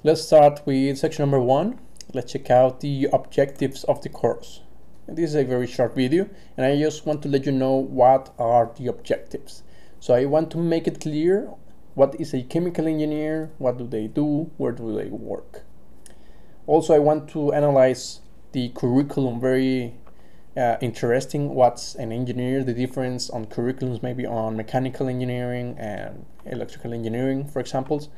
Let's start with section number 1. Let's check out the objectives of the course. This is a very short video, and I just want to let you know what are the objectives. So I want to make it clear what is a chemical engineer, what do they do, where do they work. Also, I want to analyze the curriculum, very interesting. What's an engineer, the difference on curriculums, maybe on mechanical engineering and electrical engineering, for examples.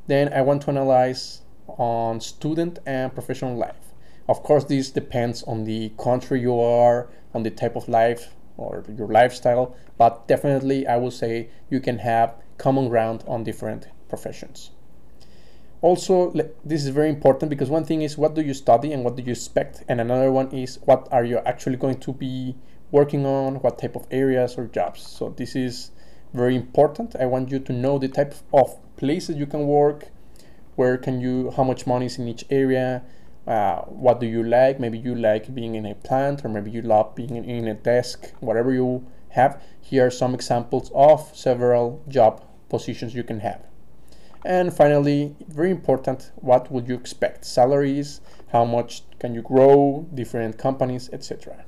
Then I want to analyze on student and professional life. Of course, this depends on the country you are, on the type of life or your lifestyle, but definitely I will say you can have common ground on different professions. Also, this is very important because one thing is what do you study and what do you expect, and another one is what are you actually going to be working on, what type of areas or jobs. So this is very important. I want you to know the type of places you can work, where can you, how much money is in each area, what do you like. Maybe you like being in a plant, or maybe you love being in a desk, whatever you have. Here are some examples of several job positions you can have. And finally, very important, what would you expect? Salaries, how much can you grow, different companies, etc.